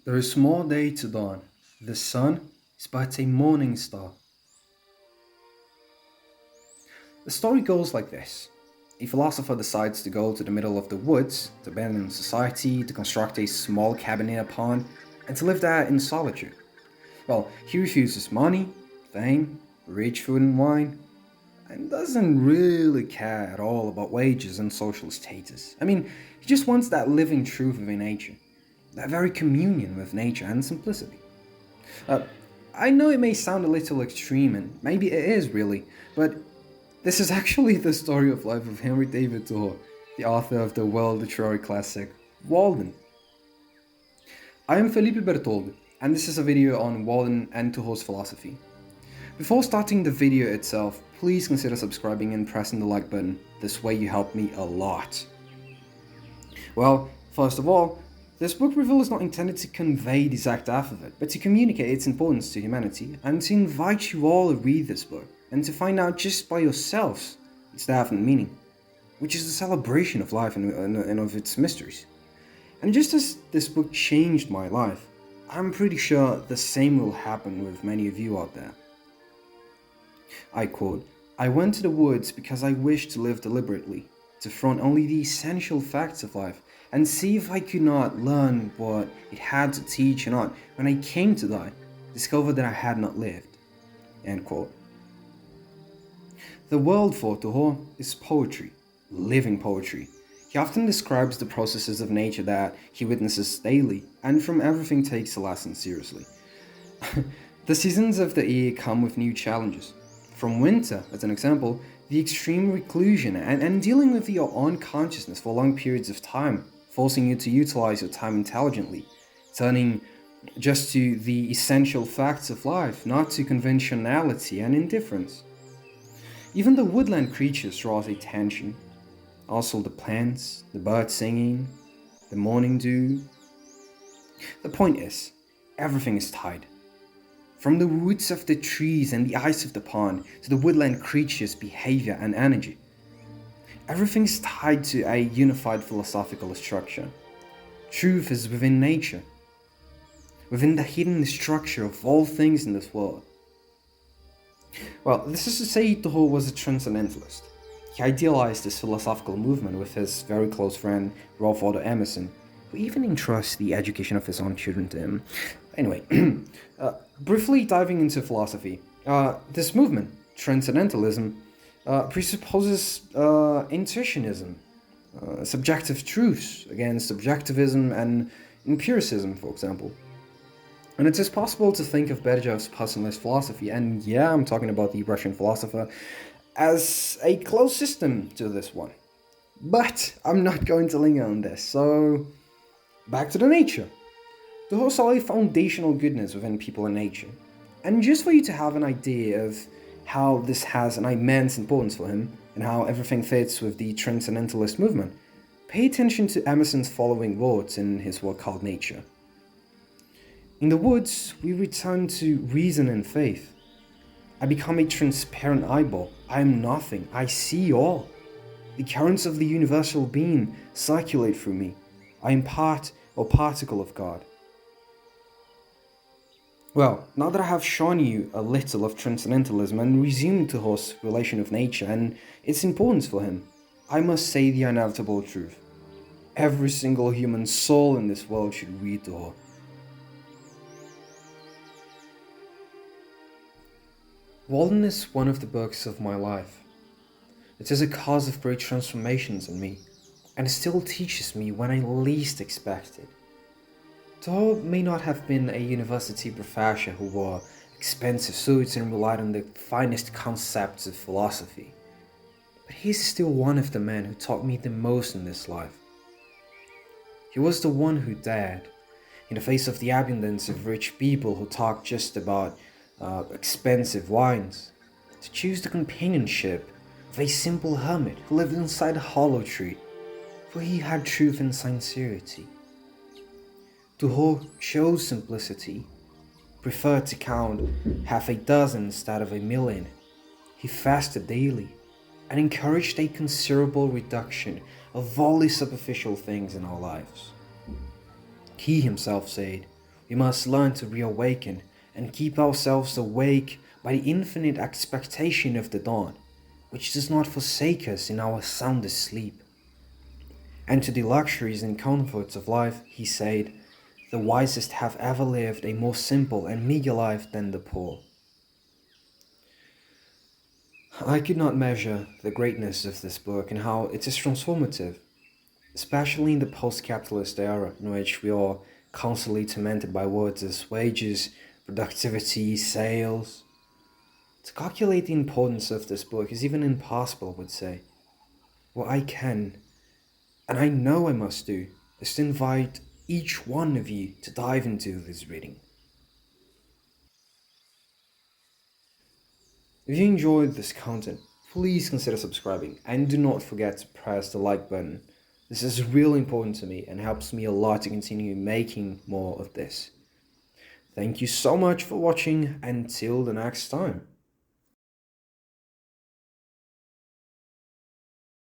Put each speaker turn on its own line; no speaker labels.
There is more day to dawn. The sun is but a morning star. The story goes like this. A philosopher decides to go to the middle of the woods, to abandon society, to construct a small cabin in a pond, and to live there in solitude. Well, he refuses money, fame, rich food and wine, and doesn't really care at all about wages and social status. He just wants that living truth of nature, that very communion with nature and simplicity. Uh, I know it may sound a little extreme, and maybe it is really, but this is actually the story of life of Henry David Thoreau, the author of the world literary classic Walden. I am Felipe Bertoldo, and this is a video on Walden and Thoreau's philosophy. Before starting the video itself, please consider subscribing and pressing the like button. This way you help me a lot. Well, first of all, this book review is not intended to convey the exact depth of it, but to communicate its importance to humanity and to invite you all to read this book and to find out just by yourselves its depth and meaning, which is the celebration of life and of its mysteries. And just as this book changed my life, I'm pretty sure the same will happen with many of you out there. I quote, "I went to the woods because I wished to live deliberately, to front only the essential facts of life, and see if I could not learn what it had to teach and not, when I came to die, discover that I had not lived." End quote. The world for Thoreau is poetry, living poetry. He often describes the processes of nature that he witnesses daily, and from everything takes a lesson seriously. The seasons of the year come with new challenges. From winter, as an example, the extreme reclusion and dealing with your own consciousness for long periods of time, forcing you to utilize your time intelligently, turning just to the essential facts of life, not to conventionality and indifference. Even the woodland creatures draws attention. Also the plants, the birds singing, the morning dew. The point is, everything is tied. From the roots of the trees and the ice of the pond to the woodland creatures' behavior and energy. Everything is tied to a unified philosophical structure. Truth is within nature, within the hidden structure of all things in this world. Well, this is to say Thoreau was a transcendentalist. He idealized this philosophical movement with his very close friend Ralph Waldo Emerson, who even entrusts the education of his own children to him. Anyway, briefly diving into philosophy, this movement, transcendentalism, presupposes intuitionism, subjective truths against subjectivism and empiricism, for example. And it is possible to think of Berdyev's personalist philosophy, and yeah, I'm talking about the Russian philosopher, as a closed system to this one. But I'm not going to linger on this, so back to the nature. Thoreau saw a foundational goodness within people and nature. And just for you to have an idea of how this has an immense importance for him, and how everything fits with the transcendentalist movement, pay attention to Emerson's following words in his work called Nature. "In the woods, we return to reason and faith. I become a transparent eyeball. I am nothing. I see all. The currents of the universal being circulate through me. I am part or particle of God." Well, now that I have shown you a little of transcendentalism and resumed Thoreau's relation of nature and its importance for him, I must say the inevitable truth. Every single human soul in this world should read Thoreau. Walden is one of the books of my life. It is a cause of great transformations in me, and it still teaches me when I least expect it. Thoreau may not have been a university professor who wore expensive suits and relied on the finest concepts of philosophy, but he is still one of the men who taught me the most in this life. He was the one who dared, in the face of the abundance of rich people who talked just about expensive wines, to choose the companionship of a simple hermit who lived inside a hollow tree, for he had truth and sincerity. Thoreau chose simplicity, preferred to count half a dozen instead of a million. He fasted daily and encouraged a considerable reduction of all the superficial things in our lives. He himself said, We must learn to reawaken and keep ourselves awake by the infinite expectation of the dawn, which does not forsake us in our soundest sleep. And to the luxuries and comforts of life, he said, the wisest have ever lived a more simple and meager life than the poor. I could not measure the greatness of this book and how it is transformative, especially in the post-capitalist era in which we are constantly tormented by words as wages, productivity, sales. To calculate the importance of this book is even impossible, I would say. What I can, and I know I must do, is to invite each one of you to dive into this reading. If you enjoyed this content, please consider subscribing and do not forget to press the like button. This is really important to me and helps me a lot to continue making more of this. Thank you so much for watching. Until the next time.